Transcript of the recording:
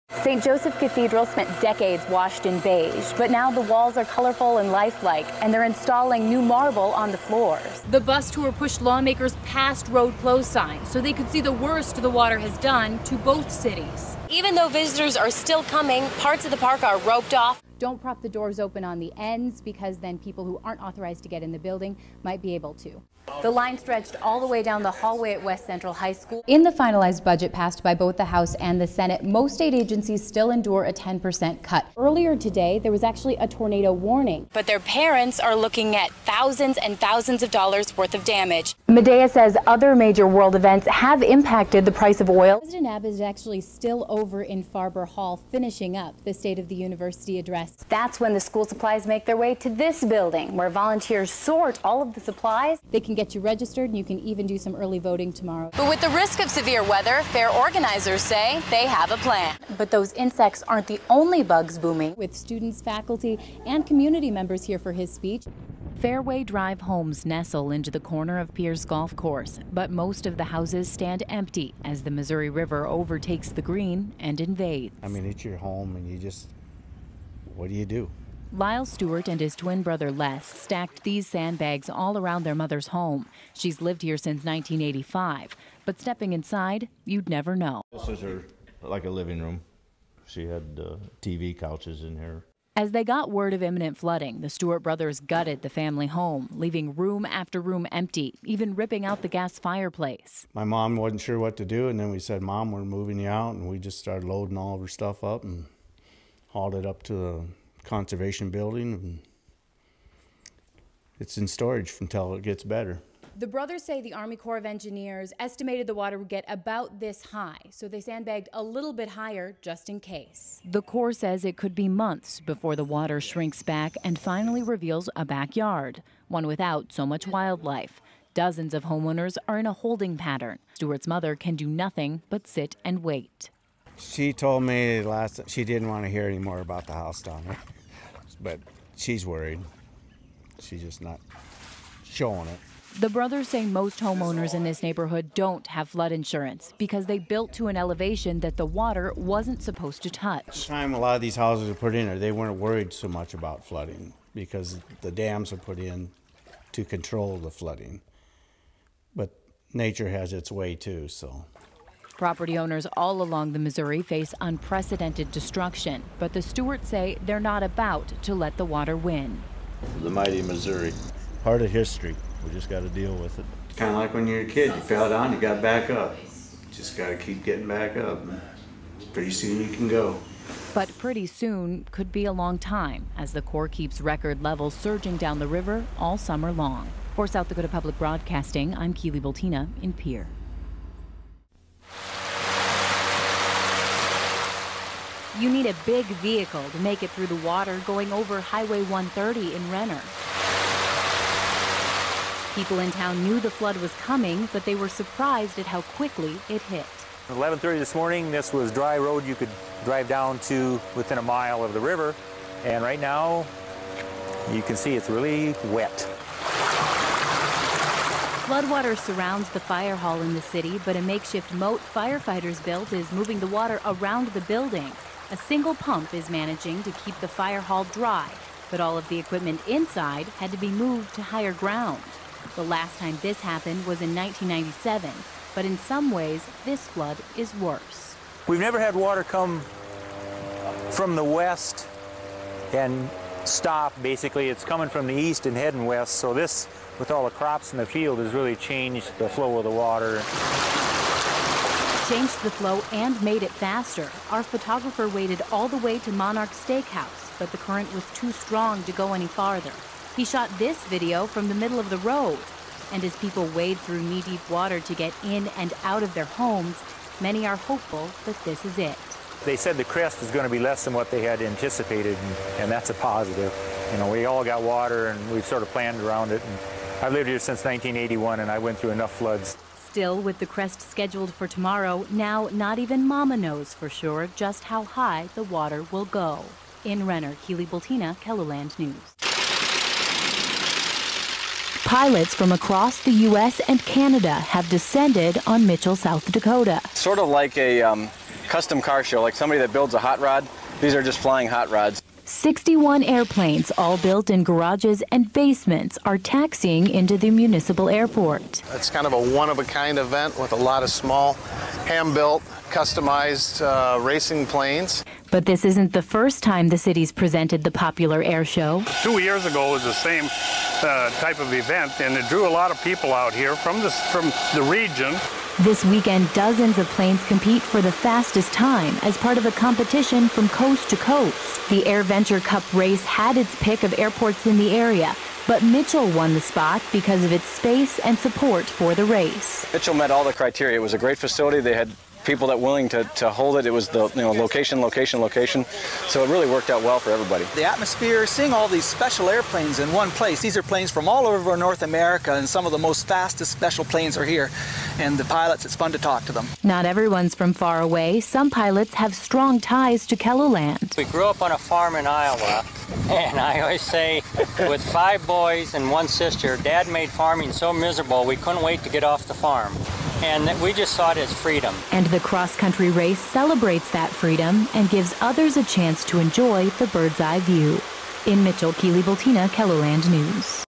St. Joseph Cathedral spent decades washed in beige, but now the walls are colorful and lifelike, and they're installing new marble on the floors. The bus tour pushed lawmakers past road closed signs so they could see the worst the water has done to both cities. Even though visitors are still coming, parts of the park are roped off. Don't prop the doors open on the ends, because then people who aren't authorized to get in the building might be able to. The line stretched all the way down the hallway at West Central High School. In the finalized budget passed by both the House and the Senate, most state agencies still endure a 10% cut. Earlier today, there was actually a tornado warning. But their parents are looking at thousands and thousands of dollars worth of damage. Medea says other major world events have impacted the price of oil. President Abbott is actually still over in Farber Hall finishing up the State of the University address. That's when the school supplies make their way to this building, where volunteers sort all of the supplies. They can get you registered, and you can even do some early voting tomorrow. But with the risk of severe weather, fair organizers say they have a plan. But those insects aren't the only bugs booming. With students, faculty, and community members here for his speech. Fairway Drive homes nestle into the corner of Pierce Golf Course, but most of the houses stand empty as the Missouri River overtakes the green and invades. I mean, it's your home, and you just, what do you do? Lyle Stewart and his twin brother Les stacked these sandbags all around their mother's home. She's lived here since 1985, but stepping inside, you'd never know. This is her, like a living room. She had TV couches in here. As they got word of imminent flooding, the Stewart brothers gutted the family home, leaving room after room empty, even ripping out the gas fireplace. My mom wasn't sure what to do, and then we said, Mom, we're moving you out, and we just started loading all of her stuff up and hauled it up to the conservation building, and it's in storage until it gets better. The brothers say the Army Corps of Engineers estimated the water would get about this high, so they sandbagged a little bit higher just in case. The Corps says it could be months before the water shrinks back and finally reveals a backyard, one without so much wildlife. Dozens of homeowners are in a holding pattern. Stewart's mother can do nothing but sit and wait. She told me she didn't want to hear any more about the house down there, but she's worried. She's just not showing it. The brothers say most homeowners in this neighborhood don't have flood insurance because they built to an elevation that the water wasn't supposed to touch. At the time a lot of these houses were put in there, they weren't worried so much about flooding because the dams are put in to control the flooding. But nature has its way too, so. Property owners all along the Missouri face unprecedented destruction, but the Stewarts say they're not about to let the water win. The mighty Missouri. Part of history. We just got to deal with it. Kind of like when you're a kid, you fell down, you got back up. Just got to keep getting back up. Pretty soon you can go. But pretty soon could be a long time as the Corps keeps record levels surging down the river all summer long. For South Dakota Public Broadcasting, I'm Kealey Bultena in Pierre. You need a big vehicle to make it through the water going over Highway 130 in Renner. People in town knew the flood was coming, but they were surprised at how quickly it hit. 11:30 this morning, this was dry road you could drive down to within a mile of the river. And right now, you can see it's really wet. Floodwater surrounds the fire hall in the city, but a makeshift moat firefighters built is moving the water around the building. A single pump is managing to keep the fire hall dry, but all of the equipment inside had to be moved to higher ground. The last time this happened was in 1997, but in some ways, this flood is worse. We've never had water come from the west and stop. Basically, it's coming from the east and heading west, so this, with all the crops in the field, has really changed the flow of the water. Changed the flow and made it faster. Our photographer waded all the way to Monarch Steakhouse, but the current was too strong to go any farther. He shot this video from the middle of the road. And as people wade through knee-deep water to get in and out of their homes, many are hopeful that this is it. They said the crest is going to be less than what they had anticipated, and that's a positive. You know, we all got water, and we've sort of planned around it. And I've lived here since 1981, and I went through enough floods. Still, with the crest scheduled for tomorrow, now not even Mama knows for sure just how high the water will go. In Renner, Kealey Bultena, KELOLAND News. Pilots from across the U.S. and Canada have descended on Mitchell, South Dakota. Sort of like a custom car show, like somebody that builds a hot rod. These are just flying hot rods. 61 airplanes, all built in garages and basements, are taxiing into the municipal airport. It's kind of a one-of-a-kind event with a lot of small, hand-built, customized racing planes. But this isn't the first time the city's presented the popular air show. 2 years ago was the same type of event, and it drew a lot of people out here from the region. This weekend, dozens of planes compete for the fastest time as part of a competition from coast to coast. The Air Venture Cup race had its pick of airports in the area, but Mitchell won the spot because of its space and support for the race. Mitchell met all the criteria. It was a great facility. They had people that willing to hold it. It was the location. So it really worked out well for everybody. The atmosphere, seeing all these special airplanes in one place. These are planes from all over North America, and some of the most fastest special planes are here. And the pilots, it's fun to talk to them. Not everyone's from far away. Some pilots have strong ties to Kealey. We grew up on a farm in Iowa, and I always say, with 5 boys and 1 sister, Dad made farming so miserable we couldn't wait to get off the farm. And we just saw it as freedom. And the cross-country race celebrates that freedom and gives others a chance to enjoy the bird's eye view. In Mitchell, Kealey, Bultena, Kealey News.